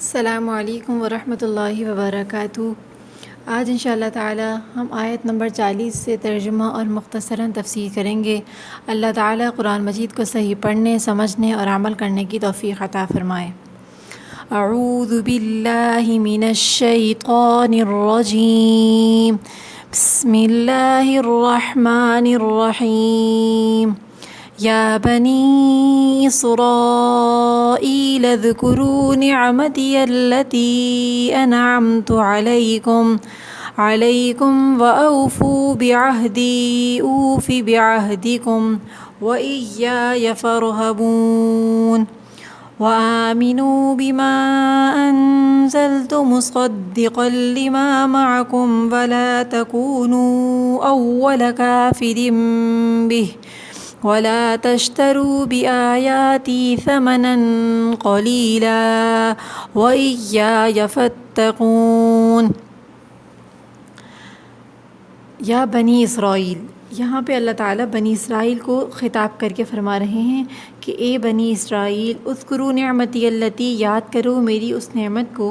السلام علیکم ورحمۃ اللہ وبرکاتہ۔ آج انشاءاللہ تعالی ہم آیت نمبر 40 سے ترجمہ اور مختصراً تفسیر کریں گے۔ اللہ تعالی قرآن مجید کو صحیح پڑھنے، سمجھنے اور عمل کرنے کی توفیق عطا فرمائے۔ اعوذ باللہ من الشیطان الرجیم، بسم اللہ الرحمن الرحیم۔ یا بنی اسرائیل اذکروا نعمتی التی انعمت علیکم وأوفوا بعہدی اوف بعہدکم وإیای فارہبون۔ وآمنوا بما أنزلت مصدقا لما معكم ولا تكونوا أول كافر به ولا تشتروا بآياتي ثمنا قليلا وإياي فاتقون۔ یا بنی اسرائیل، یہاں پہ اللہ تعالیٰ بنی اسرائیل کو خطاب کر کے فرما رہے ہیں کہ اے بنی اسرائیل، اذکروا نعمتی التی، یاد کرو میری اس نعمت کو،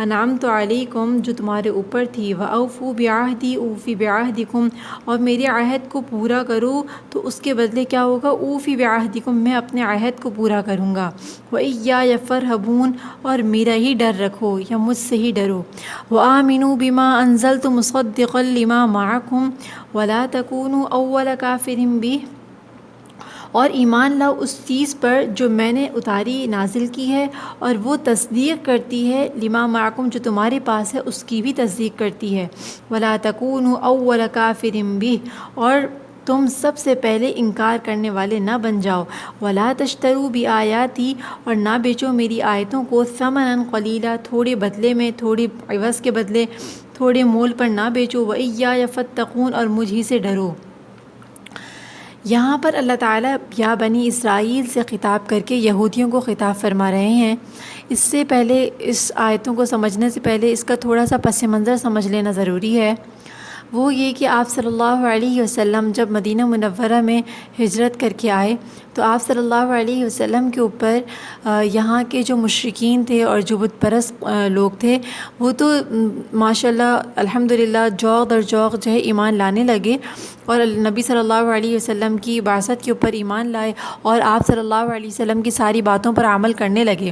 انعمت علیکم، جو تمہارے اوپر تھی، واوفوا بعہدی اوفی بعہدکم، اور میرے عہد کو پورا کرو تو اس کے بدلے کیا ہوگا، اوفی بعہدکم، میں اپنے عہد کو پورا کروں گا، وإیای فارہبون، اور میرا ہی ڈر رکھو یا مجھ سے ہی ڈرو، وآمنوا بما انزلت مصدقا لما معکم ولا تکونوا اول کافر بہ، اور ایمان لاؤ اس چیز پر جو میں نے اتاری نازل کی ہے، اور وہ تصدیق کرتی ہے لما معکم، جو تمہارے پاس ہے اس کی بھی تصدیق کرتی ہے، ولا تکونوا اول کافر بہ، اور تم سب سے پہلے انکار کرنے والے نہ بن جاؤ، ولا تشتروا بآیاتی، اور نہ بیچو میری آیتوں کو، ثمنا قلیلا، تھوڑے بدلے میں، تھوڑے عوض کے بدلے، تھوڑے مول پر نہ بیچو، وإیای فاتقون، اور مجھ ہی سے ڈرو۔ یہاں پر اللہ تعالیٰ یا بنی اسرائیل سے خطاب کر کے یہودیوں کو خطاب فرما رہے ہیں۔ اس سے پہلے، اس آیتوں کو سمجھنے سے پہلے اس کا تھوڑا سا پس منظر سمجھ لینا ضروری ہے۔ وہ یہ کہ آپ صلی اللہ علیہ وسلم جب مدینہ منورہ میں ہجرت کر کے آئے تو آپ صلی اللہ علیہ وسلم کے اوپر یہاں کے جو مشرکین تھے اور جو بت پرست لوگ تھے، وہ تو ماشاءاللہ الحمدللہ جوق در جوق جو ہے ایمان لانے لگے، اور نبی صلی اللہ علیہ وسلم کی بعثت کے اوپر ایمان لائے، اور آپ صلی اللہ علیہ وسلم کی ساری باتوں پر عمل کرنے لگے۔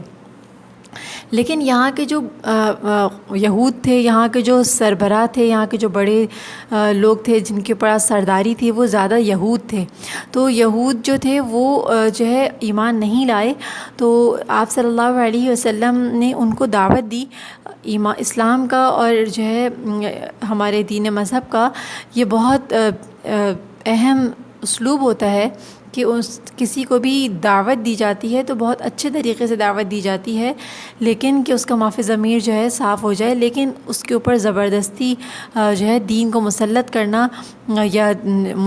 لیکن یہاں کے جو یہود تھے، یہاں کے جو سربراہ تھے، یہاں کے جو بڑے لوگ تھے جن کے پاس سرداری تھی، وہ زیادہ یہود تھے، تو یہود جو تھے وہ جو ہے ایمان نہیں لائے۔ تو آپ صلی اللہ علیہ وسلم نے ان کو دعوت دی اسلام کا، اور جو ہے ہمارے دین مذہب کا یہ بہت اہم اسلوب ہوتا ہے کہ کسی کو بھی دعوت دی جاتی ہے تو بہت اچھے طریقے سے دعوت دی جاتی ہے، لیکن کہ اس کا معاف ضمیر جو ہے صاف ہو جائے، لیکن اس کے اوپر زبردستی جو ہے دین کو مسلط کرنا یا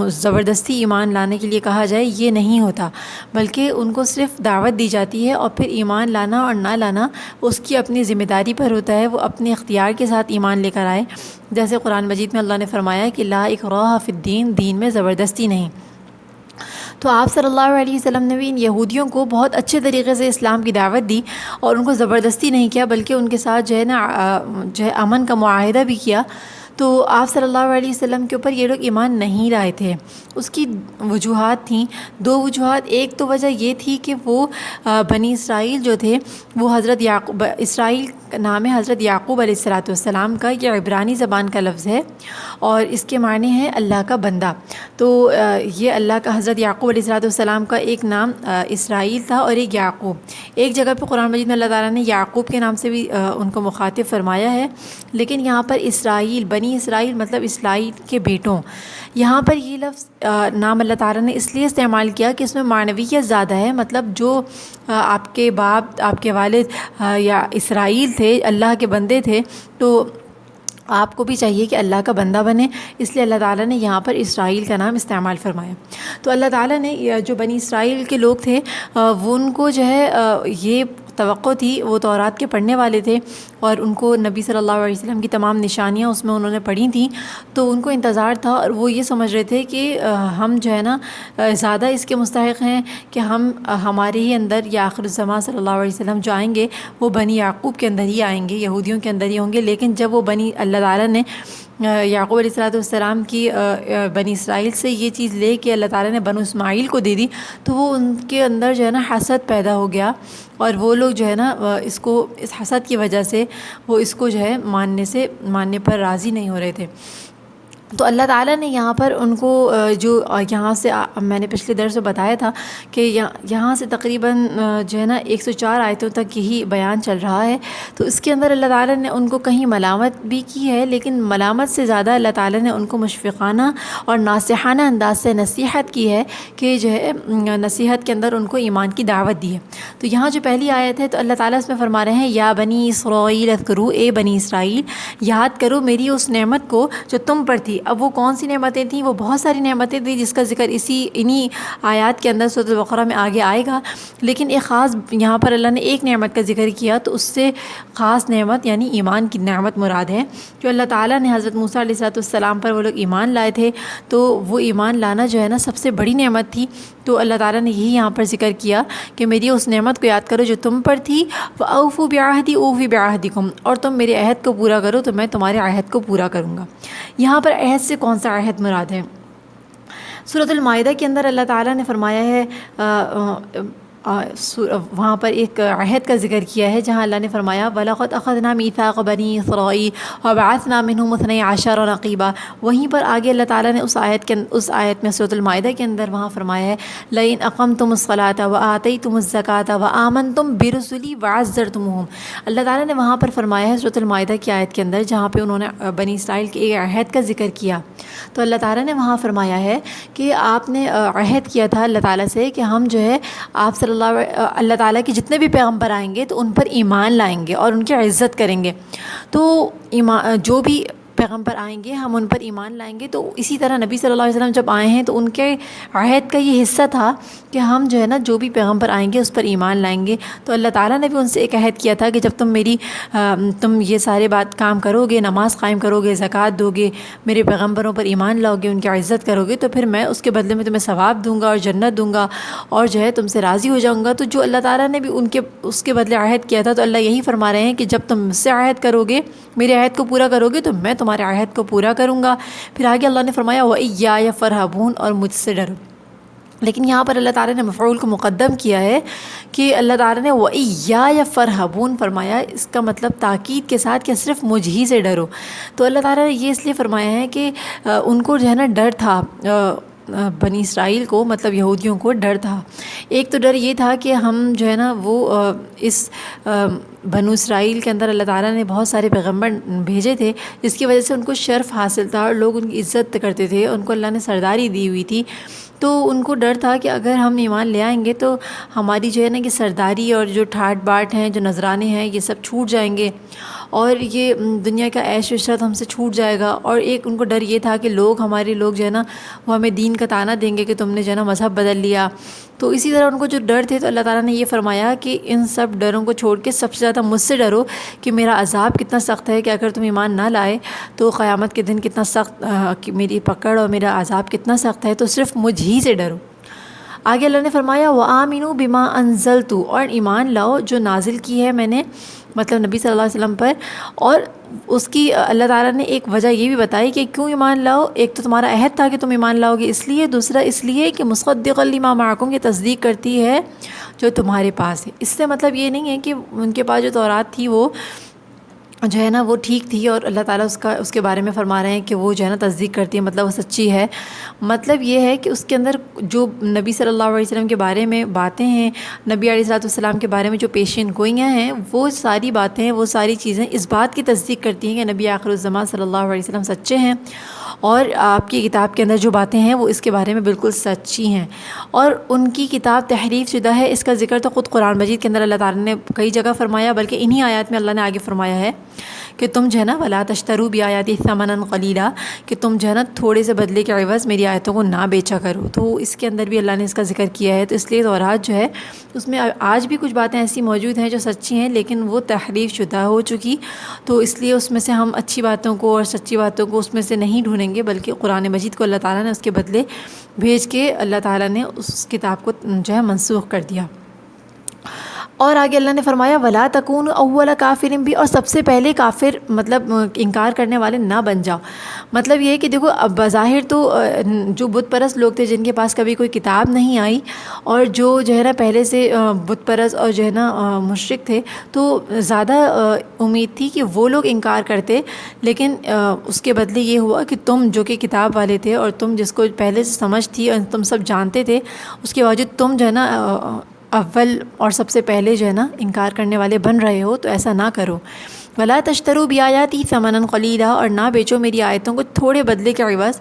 زبردستی ایمان لانے کے لیے کہا جائے، یہ نہیں ہوتا، بلکہ ان کو صرف دعوت دی جاتی ہے، اور پھر ایمان لانا اور نہ لانا اس کی اپنی ذمہ داری پر ہوتا ہے، وہ اپنے اختیار کے ساتھ ایمان لے کر آئے۔ جیسے قرآن مجید میں اللہ نے فرمایا کہ لا اکراہ فی الدین، دین میں زبردستی نہیں۔ تو آپ صلی اللہ علیہ وسلم نے بھی ان یہودیوں کو بہت اچھے طریقے سے اسلام کی دعوت دی، اور ان کو زبردستی نہیں کیا، بلکہ ان کے ساتھ جو ہے نا جو ہے امن کا معاہدہ بھی کیا۔ تو آپ صلی اللہ علیہ وسلم کے اوپر یہ لوگ ایمان نہیں لائے تھے۔ اس کی وجوہات تھیں، دو وجوہات۔ ایک تو وجہ یہ تھی کہ وہ بنی اسرائیل جو تھے وہ حضرت یعقوب، اسرائیل نام ہے حضرت یعقوب علیہ السلام کا، یہ عبرانی زبان کا لفظ ہے، اور اس کے معنی ہے اللہ کا بندہ۔ تو یہ اللہ کا، حضرت یعقوب علیہ السلام کا ایک نام اسرائیل تھا اور ایک یعقوب۔ ایک جگہ پہ قرآن مجید میں اللہ تعالیٰ نے یعقوب کے نام سے بھی ان کو مخاطب فرمایا ہے، لیکن یہاں پر اسرائیل، بنی اسرائیل مطلب اسرائیل کے بیٹوں، یہاں پر یہ لفظ نام اللہ تعالیٰ نے اس لیے استعمال کیا کہ اس میں معنویت زیادہ ہے، مطلب جو آپ کے باپ، آپ کے والد یا اسرائیل تھے، اللہ کے بندے تھے، تو آپ کو بھی چاہیے کہ اللہ کا بندہ بنے، اس لیے اللہ تعالیٰ نے یہاں پر اسرائیل کا نام استعمال فرمایا۔ تو اللہ تعالیٰ نے جو بنی اسرائیل کے لوگ تھے وہ ان کو جو ہے یہ توقع تھی، وہ تورات کے پڑھنے والے تھے اور ان کو نبی صلی اللہ علیہ وسلم کی تمام نشانیاں اس میں انہوں نے پڑھی تھیں، تو ان کو انتظار تھا اور وہ یہ سمجھ رہے تھے کہ ہم جو ہے نا زیادہ اس کے مستحق ہیں کہ ہمارے ہی اندر یا آخر الزمان صلی اللہ علیہ وسلم جو آئیں گے وہ بنی یعقوب کے اندر ہی آئیں گے، یہودیوں کے اندر ہی ہوں گے۔ لیکن جب وہ اللہ تعالیٰ نے یعقوب علیہ السلام کی بنی اسرائیل سے یہ چیز لے کے اللہ تعالیٰ نے بنو اسماعیل کو دے دی، تو وہ ان کے اندر جو ہے نا حسد پیدا ہو گیا، اور وہ لوگ جو ہے نا اس حسد کی وجہ سے وہ اس کو جو ہے ماننے پر راضی نہیں ہو رہے تھے۔ تو اللہ تعالیٰ نے یہاں پر ان کو جو یہاں سے میں نے پچھلے درس میں بتایا تھا کہ یہاں سے تقریباً جو ہے نا 104 آیتوں تک یہی بیان چل رہا ہے، تو اس کے اندر اللہ تعالیٰ نے ان کو کہیں ملامت بھی کی ہے، لیکن ملامت سے زیادہ اللہ تعالیٰ نے ان کو مشفقانہ اور ناصحانہ انداز سے نصیحت کی ہے کہ جو ہے نصیحت کے اندر ان کو ایمان کی دعوت دی ہے۔ تو یہاں جو پہلی آیت ہے تو اللہ تعالیٰ اس میں فرما رہے ہیں یا بنی اسرائیل اذکروا، اے بنی اسرائیل یاد کرو میری اس نعمت کو جو تم پر تھی۔ اب وہ کون سی نعمتیں تھیں؟ وہ بہت ساری نعمتیں تھیں جس کا ذکر انہی آیات کے اندر سورۃ البقرہ میں آگے آئے گا، لیکن ایک خاص یہاں پر اللہ نے ایک نعمت کا ذکر کیا، تو اس سے خاص نعمت یعنی ایمان کی نعمت مراد ہے، جو اللہ تعالیٰ نے حضرت موسیٰ علیہ السلام پر وہ لوگ ایمان لائے تھے، تو وہ ایمان لانا جو ہے نا سب سے بڑی نعمت تھی۔ تو اللہ تعالیٰ نے یہی یہاں پر ذکر کیا کہ میری اس نعمت کو یاد کرو جو تم پر تھی، وَأَوْفُوا بِعَهْدِي أُوفِ بِعَهْدِكُمْ، اور تم میرے عہد کو پورا کرو تو میں تمہارے عہد کو پورا کروں گا۔ یہاں پر عہد سے کون سا عہد مراد ہے؟ سورۃ المائدہ کے اندر اللہ تعالیٰ نے فرمایا ہے وہاں پر ایک عہد کا ذکر کیا ہے جہاں اللہ نے فرمایا وَلَقَدْ أَخَذْنَا مِيثَاقَ بَنِي إِسْرَائِيلَ وَبَعَثْنَا مِنْهُمُ اثْنَيْ عَشَرَ نَقِيبًا۔ وہیں پر آگے اللہ تعالیٰ نے اس آیت میں سورۃ المائدہ کے اندر وہاں فرمایا ہے لَئِنْ أَقَمْتُمُ الصَّلَاةَ وَآتَيْتُمُ الزَّكَاةَ وَآمَنْتُمْ بِرُسُلِي وَعَزَّرْتُمُوهُمْ۔ اللہ تعالیٰ نے وہاں پر فرمایا ہے سورۃ المائدہ کی آیت کے اندر جہاں پہ انہوں نے بنی اسرائیل کے ایک عہد کا ذکر کیا، تو اللہ تعالیٰ نے وہاں فرمایا ہے کہ آپ نے عہد کیا تھا اللہ تعالیٰ سے کہ ہم جو ہے آپ صلی اللہ تعالیٰ کے جتنے بھی پیغمبر آئیں گے تو ان پر ایمان لائیں گے اور ان کی عزت کریں گے، تو جو بھی پیغمبر آئیں گے ہم ان پر ایمان لائیں گے۔ تو اسی طرح نبی صلی اللہ علیہ وسلم جب آئے ہیں تو ان کے عہد کا یہ حصہ تھا کہ ہم جو ہے نا جو بھی پیغمبر آئیں گے اس پر ایمان لائیں گے۔ تو اللہ تعالیٰ نے بھی ان سے ایک عہد کیا تھا کہ جب تم یہ سارے بات کرو گے، نماز قائم کرو گے، زکوٰۃ دو گے، میرے پیغمبروں پر ایمان لاؤ گے، ان کی عزت کرو گے، تو پھر میں اس کے بدلے میں تمہیں ثواب دوں گا اور جنت دوں گا اور جو ہے تم سے راضی ہو جاؤں گا۔ تو جو اللہ تعالیٰ نے بھی اس کے بدلے عہد کیا تھا، تو اللہ یہی فرما رہے ہیں کہ جب تم مجھ سے عہد کرو گے، میرے عہد کو پورا کرو گے، تو میں تمہارے عہد کو پورا کروں گا۔ پھر آگے اللہ نے فرمایا وَإِيَّايَ فَارْهَبُونَ، اور مجھ سے ڈرو۔ لیکن یہاں پر اللہ تعالیٰ نے مفعول کو مقدم کیا ہے کہ اللہ تعالیٰ نے وَإِيَّايَ فَارْهَبُونَ فرمایا، اس کا مطلب تاکید کے ساتھ کہ صرف مجھ ہی سے ڈرو۔ تو اللہ تعالیٰ نے یہ اس لیے فرمایا ہے کہ ان کو جو ہے نا ڈر تھا، بنی اسرائیل کو مطلب یہودیوں کو ڈر تھا۔ ایک تو ڈر یہ تھا کہ ہم جو ہے نا وہ اس بنو اسرائیل کے اندر اللہ تعالیٰ نے بہت سارے پیغمبر بھیجے تھے جس کی وجہ سے ان کو شرف حاصل تھا اور لوگ ان کی عزت کرتے تھے، ان کو اللہ نے سرداری دی ہوئی تھی، تو ان کو ڈر تھا کہ اگر ہم ایمان لے آئیں گے تو ہماری جو ہے نا کہ سرداری اور جو ٹھاٹ باٹ ہیں، جو نذرانے ہیں، یہ سب چھوٹ جائیں گے اور یہ دنیا کا عیش و عشرت ہم سے چھوٹ جائے گا۔ اور ایک ان کو ڈر یہ تھا کہ ہمارے لوگ جو ہے نا وہ ہمیں دین کا طعنہ دیں گے کہ تم نے جو ہے نا مذہب بدل لیا۔ تو اسی طرح ان کو جو ڈر تھے، تو اللہ تعالیٰ نے یہ فرمایا کہ ان سب ڈروں کو چھوڑ کے سب سے زیادہ مجھ سے ڈرو کہ میرا عذاب کتنا سخت ہے، کہ اگر تم ایمان نہ لائے تو قیامت کے دن کتنا سخت میری پکڑ اور میرا عذاب کتنا سخت ہے، تو صرف مجھ ہی سے ڈرو۔ آگے اللہ نے فرمایا وَآمِنُوا بِمَا أَنزَلْتُ، اور ایمان لاؤ جو نازل کی ہے میں نے، مطلب نبی صلی اللہ علیہ وسلم پر۔ اور اس کی اللہ تعالیٰ نے ایک وجہ یہ بھی بتائی کہ کیوں ایمان لاؤ۔ ایک تو تمہارا عہد تھا کہ تم ایمان لاؤ گے اس لیے، دوسرا اس لیے کہ مصدقا لما معکم، یہ تصدیق کرتی ہے جو تمہارے پاس ہے۔ اس سے مطلب یہ نہیں ہے کہ ان کے پاس جو تورات تھی وہ جو ہے نا وہ ٹھیک تھی اور اللہ تعالیٰ اس کے بارے میں فرما رہے ہیں کہ وہ جو ہے نا تصدیق کرتی ہے، مطلب وہ سچی ہے۔ مطلب یہ ہے کہ اس کے اندر جو نبی صلی اللہ علیہ وسلم کے بارے میں باتیں ہیں، نبی علیہ السلام کے بارے میں جو پیشین گوئیاں ہیں، وہ ساری باتیں، وہ ساری چیزیں اس بات کی تصدیق کرتی ہیں کہ نبی آخر الزمان صلی اللہ علیہ وسلم سچے ہیں، اور آپ کی کتاب کے اندر جو باتیں ہیں وہ اس کے بارے میں بالکل سچی ہیں، اور ان کی کتاب تحریف شدہ ہے۔ اس کا ذکر تو خود قرآن مجید کے اندر اللہ تعالیٰ نے کئی جگہ فرمایا، بلکہ انہی آیات میں اللہ نے آگے فرمایا ہے کہ تم جو ہے نا ولا تشتروا بآیاتی ثمنا قلیلا، کہ تم جو ہے نا تھوڑے سے بدلے کے عوض میری آیتوں کو نہ بیچا کرو۔ تو اس کے اندر بھی اللہ نے اس کا ذکر کیا ہے، تو اس لیے تورات جو ہے اس میں آج بھی کچھ باتیں ایسی موجود ہیں جو سچی ہیں لیکن وہ تحریف شدہ ہو چکی، تو اس لیے اس میں سے ہم اچھی باتوں کو اور سچی باتوں کو اس میں سے نہیں ڈھونڈیں گے، بلکہ قرآن مجید کو اللہ تعالیٰ نے اس کے بدلے بھیج کے اللہ تعالیٰ نے اس کتاب کو جو ہے منسوخ کر دیا۔ اور آگے اللہ نے فرمایا ولا تکون اول کافر بھی، اور سب سے پہلے کافر مطلب انکار کرنے والے نہ بن جاؤ۔ مطلب یہ ہے کہ دیکھو اب بظاہر تو جو بت پرست لوگ تھے جن کے پاس کبھی کوئی کتاب نہیں آئی، اور جو ہے نا پہلے سے بت پرست اور جو ہے نا مشرک تھے، تو زیادہ امید تھی کہ وہ لوگ انکار کرتے، لیکن اس کے بدلے یہ ہوا کہ تم جو کہ کتاب والے تھے اور تم جس کو پہلے سے سمجھ تھی اور تم سب جانتے تھے، اس کے باوجود تم جو ہے نا اول اور سب سے پہلے جو ہے نا انکار کرنے والے بن رہے ہو، تو ایسا نہ کرو۔ ولا تشتروا بآیاتی ثمنا قلیلا، اور نہ بیچو میری آیتوں کو تھوڑے بدلے کے عوض۔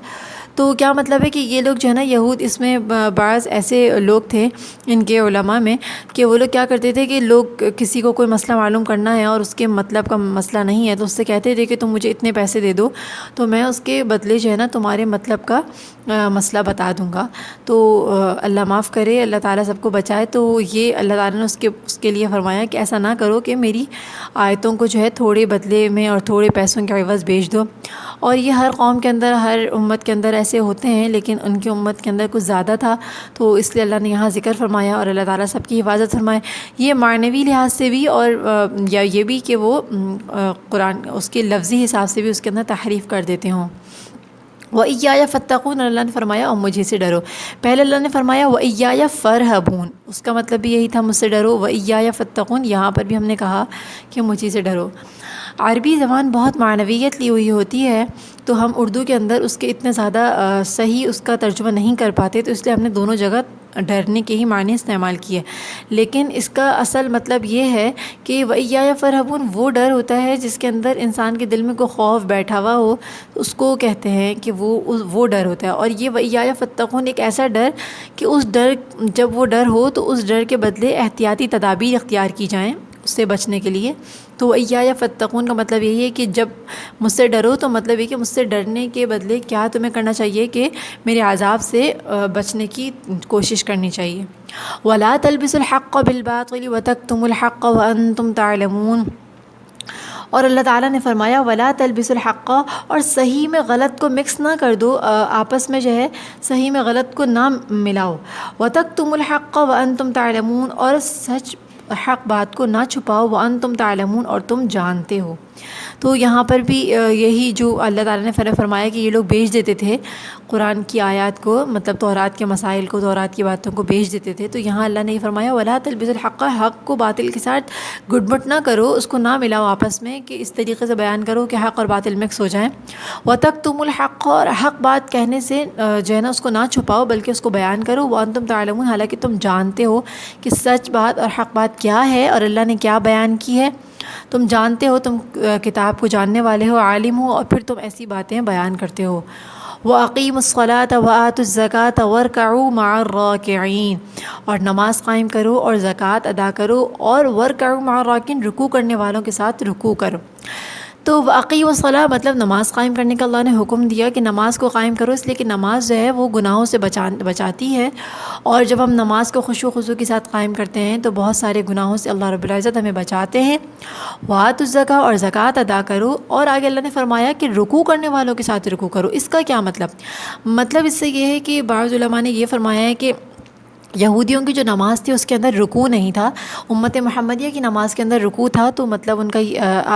تو کیا مطلب ہے کہ یہ لوگ جو ہے نا یہود، اس میں بعض ایسے لوگ تھے ان کے علماء میں کہ وہ لوگ کیا کرتے تھے کہ لوگ کسی کو کوئی مسئلہ معلوم کرنا ہے اور اس کے مطلب کا مسئلہ نہیں ہے تو اس سے کہتے تھے کہ تم مجھے اتنے پیسے دے دو تو میں اس کے بدلے جو ہے نا تمہارے مطلب کا مسئلہ بتا دوں گا۔ تو اللہ معاف کرے، اللہ تعالیٰ سب کو بچائے۔ تو یہ اللہ تعالیٰ نے اس کے لیے فرمایا کہ ایسا نہ کرو کہ میری آیتوں کو جو ہے تھوڑے بدلے میں اور تھوڑے پیسوں کے عوض بیچ دو۔ اور یہ ہر قوم کے اندر، ہر امت کے اندر ایسے ہوتے ہیں، لیکن ان کی امت کے اندر کچھ زیادہ تھا، تو اس لیے اللہ نے یہاں ذکر فرمایا، اور اللہ تعالیٰ سب کی حفاظت فرمائے۔ یہ معنوی لحاظ سے بھی اور یا یہ بھی کہ وہ قرآن اس کے لفظی حساب سے بھی اس کے اندر تحریف کر دیتے ہوں۔ وَإِيَّايَ فَاتَّقُونَ، اللہ نے فرمایا اور مجھے سے ڈرو۔ پہلے اللہ نے فرمایا وَإِيَّايَ فَارْهَبُونَ، اس کا مطلب بھی یہی تھا مجھ سے ڈرو۔ وَإِيَّايَ فَاتَّقُونَ، یہاں پر بھی ہم نے کہا کہ مجھے سے ڈرو۔ عربی زبان بہت معنویت لی ہوئی ہوتی ہے، تو ہم اردو کے اندر اس کے اتنے زیادہ صحیح اس کا ترجمہ نہیں کر پاتے، تو اس لیے ہم نے دونوں جگہ ڈرنے کے ہی معنی استعمال کیے، لیکن اس کا اصل مطلب یہ ہے کہ وَإِيَّايَ فَارْهَبُونَ وہ ڈر ہوتا ہے جس کے اندر انسان کے دل میں کوئی خوف بیٹھا ہوا ہو، اس کو کہتے ہیں کہ وہ ڈر ہوتا ہے۔ اور یہ وَإِيَّايَ فَاتَّقُونَ ایک ایسا ڈر کہ اس ڈر، جب وہ ڈر ہو تو اس ڈر کے بدلے احتیاطی تدابیر اختیار کی جائیں اس سے بچنے کے لیے۔ تو وَإِيَّايَ فَاتَّقُونَ کا مطلب یہی ہے کہ جب مجھ سے ڈرو تو مطلب یہ کہ مجھ سے ڈرنے کے بدلے کیا تمہیں کرنا چاہیے کہ میرے عذاب سے بچنے کی کوشش کرنی چاہیے۔ وَلَا تَلْبِسُوا الْحَقَّ بِالْبَاطِلِ وَتَكْتُمُوا الْحَقَّ وَأَنْتُمْ تَعْلَمُونَ، اور اللہ تعالیٰ نے فرمایا وَلَا تَلْبِسُوا الْحَقَّ، اور صحیح میں غلط کو مکس نہ کر دو، آپس میں جو ہے صحیح میں غلط کو نہ ملاؤ۔ وَتَكْتُمُوا الْحَقَّ وَأَنْتُمْ تَعْلَمُونَ، اور سچ حق بات کو نہ چھپاؤ، وَأَنْتُمْ تَعْلَمُونَ، اور تم جانتے ہو۔ تو یہاں پر بھی یہی جو اللہ تعالیٰ نے فرمایا کہ یہ لوگ بیچ دیتے تھے قرآن کی آیات کو، مطلب تورات کے مسائل کو، تورات کی باتوں کو بیچ دیتے تھے، تو یہاں اللہ نے یہ فرمایا وَلَا تَلْبِسُوا الْحَقَّ، حق کو باطل کے ساتھ گڈ مٹ نہ کرو، اس کو نہ ملاؤ آپس میں کہ اس طریقے سے بیان کرو کہ حق اور باطل مکس ہو جائیں۔ وَتَكْتُمُوا الْحَقَّ، اور حق بات کہنے سے جو ہے نا اس کو نہ چھپاؤ بلکہ اس کو بیان کرو۔ وَأَنْتُمْ تَعْلَمُونَ، حالانکہ تم جانتے ہو کہ سچ بات اور حق بات کیا ہے اور اللہ نے کیا بیان کی ہے، تم جانتے ہو، تم کتاب کو جاننے والے ہو، عالم ہو، اور پھر تم ایسی باتیں بیان کرتے ہو۔ وَأَقِيمُوا الصَّلَاةَ وَآتُوا الزَّكَاةَ وَارْكَعُوا مَعَ الرَّاكِعِينَ، اور نماز قائم کرو اور زکوٰۃ ادا کرو، اور وَارْكَعُوا مَعَ الرَّاكِعِينَ، رکوع کرنے والوں کے ساتھ رکوع کرو۔ تو وَأَقِيمُوا الصَّلَاةَ مطلب نماز قائم کرنے کا اللہ نے حکم دیا کہ نماز کو قائم کرو، اس لیے کہ نماز جو ہے وہ گناہوں سے بچاتی ہے، اور جب ہم نماز کو خشوع و خضوع کے ساتھ قائم کرتے ہیں تو بہت سارے گناہوں سے اللہ رب العزت ہمیں بچاتے ہیں۔ وَآتُوا الزَّكَاةَ، اور زکوٰۃ ادا کرو، اور آگے اللہ نے فرمایا کہ رکوع کرنے والوں کے ساتھ رکوع کرو۔ اس کا کیا مطلب اس سے یہ ہے کہ بعض علماء نے یہ فرمایا ہے کہ یہودیوں کی جو نماز تھی اس کے اندر رکوع نہیں تھا، امت محمدیہ کی نماز کے اندر رکوع تھا، تو مطلب ان کا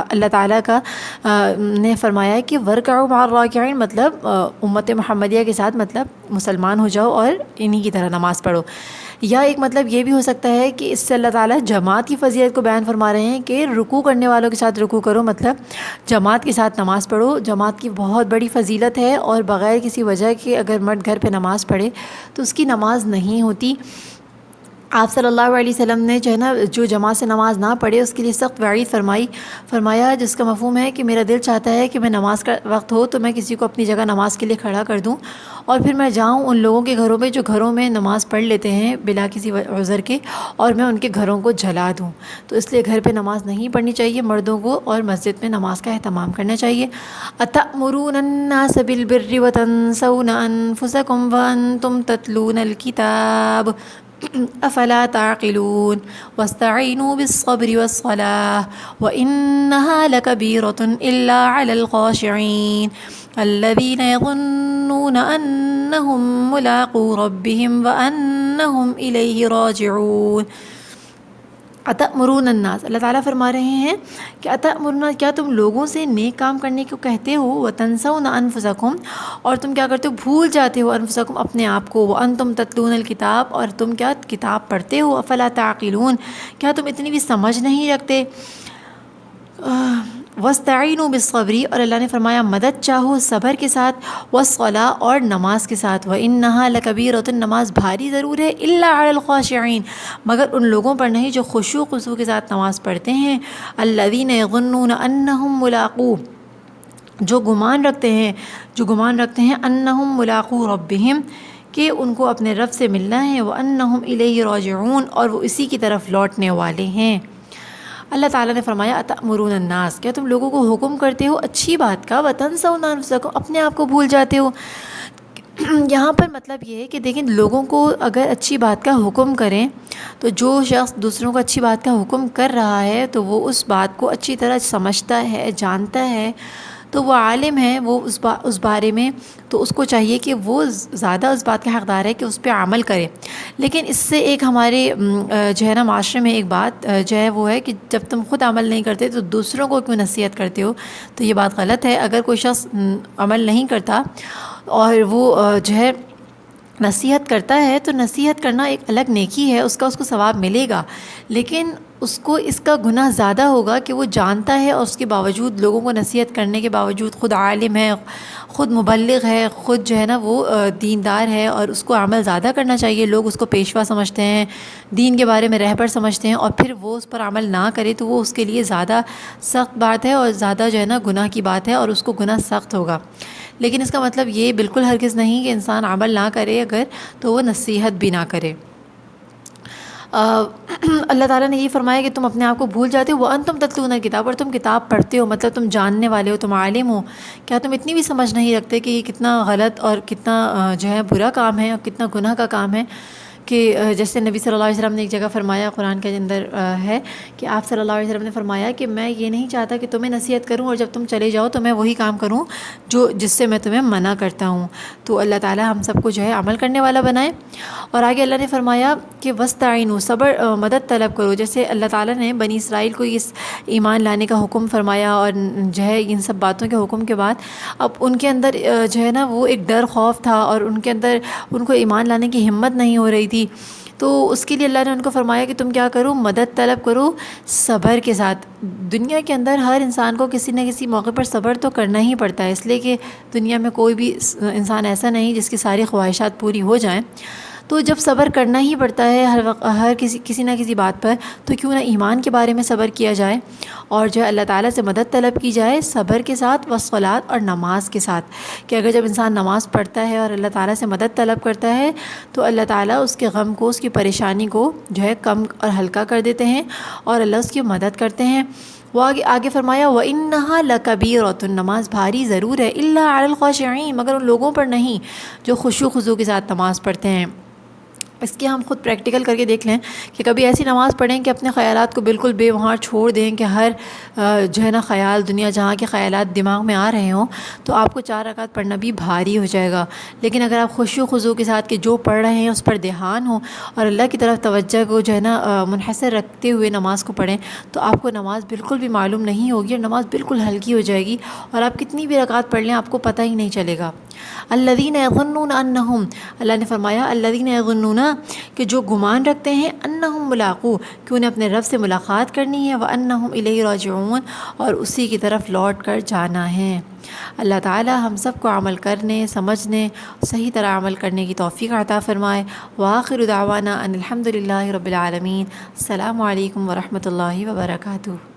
اللہ تعالیٰ کا نے فرمایا ہے کہ وَارْكَعُوا مَعَ الرَّاكِعِينَ، مطلب امت محمدیہ کے ساتھ مطلب مسلمان ہو جاؤ اور انہی کی طرح نماز پڑھو۔ یا ایک مطلب یہ بھی ہو سکتا ہے کہ اس سے اللہ تعالیٰ جماعت کی فضیلت کو بیان فرما رہے ہیں کہ رکوع کرنے والوں کے ساتھ رکوع کرو، مطلب جماعت کے ساتھ نماز پڑھو۔ جماعت کی بہت بڑی فضیلت ہے، اور بغیر کسی وجہ کے اگر مرد گھر پہ نماز پڑھے تو اس کی نماز نہیں ہوتی۔ آپ صلی اللہ علیہ وسلم نے جو ہے نا جو جماعت سے نماز نہ پڑھے اس کے لیے سخت وعید فرمایا، جس کا مفہوم ہے کہ میرا دل چاہتا ہے کہ میں نماز کا وقت ہو تو میں کسی کو اپنی جگہ نماز کے لیے کھڑا کر دوں، اور پھر میں جاؤں ان لوگوں کے گھروں میں جو گھروں میں نماز پڑھ لیتے ہیں بلا کسی عذر کے، اور میں ان کے گھروں کو جلا دوں۔ تو اس لیے گھر پہ نماز نہیں پڑھنی چاہیے مردوں کو، اور مسجد میں نماز کا اہتمام کرنا چاہیے۔ أَتَأْمُرُونَ النَّاسَ بِالْبِرِّ وَتَنْسَوْنَ أَنفُسَكُمْ وَأَنْتُمْ تَتْلُونَ الْكِتَابَ افلا تعقلون واستعینوا بالصبر والصلاة وإنها لكبيرة إلا على الخاشعين الذين يظنون أنهم ملاقو ربهم وأنهم إليه راجعون۔ أَتَأْمُرُونَ النَّاسَ، اللہ تعالیٰ فرما رہے ہیں کہ أَتَأْمُرُونَ، کیا تم لوگوں سے نیک کام کرنے کو کہتے ہو، وَتَنْسَوْنَ أَنفُسَكُمْ، اور تم کیا کرتے ہو، بھول جاتے ہو، أنفسکم اپنے آپ کو، وَأَنْتُمْ تَتْلُونَ الْكِتَابَ، اور تم کیا کتاب پڑھتے ہو، أَفَلَا تَعْقِلُونَ، کیا تم اتنی بھی سمجھ نہیں رکھتے۔ وَاسْتَعِینُوا بِالصَّبْرِ، اور اللہ نے فرمایا مدد چاہو صبر کے ساتھ، وَالصَّلَاةِ، اور نماز کے ساتھ، وَإِنَّهَا لَكَبِيرَةٌ، نماز بھاری ضرور ہے، إِلَّا عَلَى الْخَاشِعِينَ، مگر ان لوگوں پر نہیں جو خشوع خضوع کے ساتھ نماز پڑھتے ہیں، الَّذِينَ يَظُنُّونَ أَنَّهُمْ مُلَاقُوهُ، جو گمان رکھتے ہیں أَنَّهُمْ مُلَاقُو رَبِّهِمْ، کہ ان کو اپنے رب سے ملنا ہے، وَأَنَّهُمْ إِلَيْهِ راجعون، اور وہ اسی کی طرف لوٹنے والے ہیں۔ اللہ تعالیٰ نے فرمایا أَتَأْمُرُونَ النَّاسَ، کیا تم لوگوں کو حکم کرتے ہو اچھی بات کا، وَتَنْسَوْنَ أَنفُسَكُمْ، اپنے آپ کو بھول جاتے ہو۔ یہاں پر مطلب یہ ہے کہ دیکھیں لوگوں کو اگر اچھی بات کا حکم کریں تو جو شخص دوسروں کو اچھی بات کا حکم کر رہا ہے تو وہ اس بات کو اچھی طرح سمجھتا ہے، جانتا ہے، تو وہ عالم ہے، وہ اس بارے میں، تو اس کو چاہیے کہ وہ زیادہ اس بات کا حقدار ہے کہ اس پہ عمل کرے۔ لیکن اس سے ایک ہمارے جو ہے نا معاشرے میں ایک بات جو ہے وہ ہے کہ جب تم خود عمل نہیں کرتے تو دوسروں کو کیوں نصیحت کرتے ہو، تو یہ بات غلط ہے۔ اگر کوئی شخص عمل نہیں کرتا اور وہ جو ہے نصیحت کرتا ہے تو نصیحت کرنا ایک الگ نیکی ہے، اس کو ثواب ملے گا، لیکن اس کو اس کا گناہ زیادہ ہوگا کہ وہ جانتا ہے اور اس کے باوجود لوگوں کو نصیحت کرنے کے باوجود خود عالم ہے، خود مبلغ ہے، خود جو ہے نا وہ دیندار ہے، اور اس کو عمل زیادہ کرنا چاہیے، لوگ اس کو پیشوا سمجھتے ہیں، دین کے بارے میں رہبر سمجھتے ہیں، اور پھر وہ اس پر عمل نہ کرے تو وہ اس کے لیے زیادہ سخت بات ہے اور زیادہ جو ہے نا گناہ کی بات ہے، اور اس کو گناہ سخت ہوگا۔ لیکن اس کا مطلب یہ بالکل ہرگز نہیں کہ انسان عمل نہ کرے اگر تو وہ نصیحت بھی نہ کرے۔ اللہ تعالیٰ نے یہ فرمایا کہ تم اپنے آپ کو بھول جاتے ہو، وَأَنْتُمْ تَتْلُونَ الْكِتَابَ، اور تم کتاب پڑھتے ہو، مطلب تم جاننے والے ہو، تم عالم ہو، کیا تم اتنی بھی سمجھ نہیں رکھتے کہ یہ کتنا غلط اور کتنا جو ہے برا کام ہے اور کتنا گناہ کا کام ہے کہ جیسے نبی صلی اللہ علیہ وسلم نے ایک جگہ فرمایا قرآن کے اندر ہے کہ آپ صلی اللہ علیہ وسلم نے فرمایا کہ میں یہ نہیں چاہتا کہ تمہیں نصیحت کروں اور جب تم چلے جاؤ تو میں وہی کام کروں جس سے میں تمہیں منع کرتا ہوں۔ تو اللہ تعالیٰ ہم سب کو جو ہے عمل کرنے والا بنائے۔ اور آگے اللہ نے فرمایا کہ وَاسْتَعِینُوا، صبر مدد طلب کرو، جیسے اللہ تعالیٰ نے بنی اسرائیل کو اس ایمان لانے کا حکم فرمایا اور جو ہے ان سب باتوں کے حکم کے بعد اب ان کے اندر جو ہے نا وہ ایک ڈر خوف تھا اور ان کے اندر ان کو ایمان لانے کی ہمت نہیں ہو رہی تھی، تو اس کے لیے اللہ نے ان کو فرمایا کہ تم کیا کرو، مدد طلب کرو صبر کے ساتھ۔ دنیا کے اندر ہر انسان کو کسی نہ کسی موقع پر صبر تو کرنا ہی پڑتا ہے، اس لیے کہ دنیا میں کوئی بھی انسان ایسا نہیں جس کی ساری خواہشات پوری ہو جائیں، تو جب صبر کرنا ہی پڑتا ہے ہر کسی نہ کسی بات پر، تو کیوں نہ ایمان کے بارے میں صبر کیا جائے اور جو ہے اللہ تعالیٰ سے مدد طلب کی جائے صبر کے ساتھ، والصلاۃ، اور نماز کے ساتھ، کہ اگر جب انسان نماز پڑھتا ہے اور اللہ تعالیٰ سے مدد طلب کرتا ہے تو اللہ تعالیٰ اس کے غم کو، اس کی پریشانی کو جو ہے کم اور ہلکا کر دیتے ہیں اور اللہ اس کی مدد کرتے ہیں۔ وہ آگے فرمایا وَإِنَّهَا لَكَبِيرَةٌ، نماز بھاری ضرور ہے، إِلَّا عَلَى الْخَاشِعِينَ، مگر ان لوگوں پر نہیں جو خشوع خضوع کے ساتھ نماز پڑھتے ہیں۔ اس کی ہم خود پریکٹیکل کر کے دیکھ لیں کہ کبھی ایسی نماز پڑھیں کہ اپنے خیالات کو بالکل بے وہاں چھوڑ دیں کہ ہر جو ہے نا خیال دنیا جہاں کے خیالات دماغ میں آ رہے ہوں تو آپ کو 4 رکعت پڑھنا بھی بھاری ہو جائے گا، لیکن اگر آپ خشوع خضوع کے ساتھ کہ جو پڑھ رہے ہیں اس پر دھیان ہو اور اللہ کی طرف توجہ کو جو ہے نا منحصر رکھتے ہوئے نماز کو پڑھیں تو آپ کو نماز بالکل بھی معلوم نہیں ہوگی اور نماز بالکل ہلکی ہو جائے گی اور آپ کتنی بھی رکعت پڑھ لیں آپ کو پتہ ہی نہیں چلے گا۔ الذین یظنون انہم، اللہ نے فرمایا الذین یظنون، کہ جو گمان رکھتے ہیں انہم ملاقو کہ انہیں اپنے رب سے ملاقات کرنی ہے، وانہم الیہ راجعون اور اسی کی طرف لوٹ کر جانا ہے۔ اللہ تعالی ہم سب کو عمل کرنے، سمجھنے، صحیح طرح عمل کرنے کی توفیق عطا فرمائے۔ وآخر دعوانا ان الحمد للہ رب العالمین۔ السلام علیکم ورحمۃ اللہ وبرکاتہ۔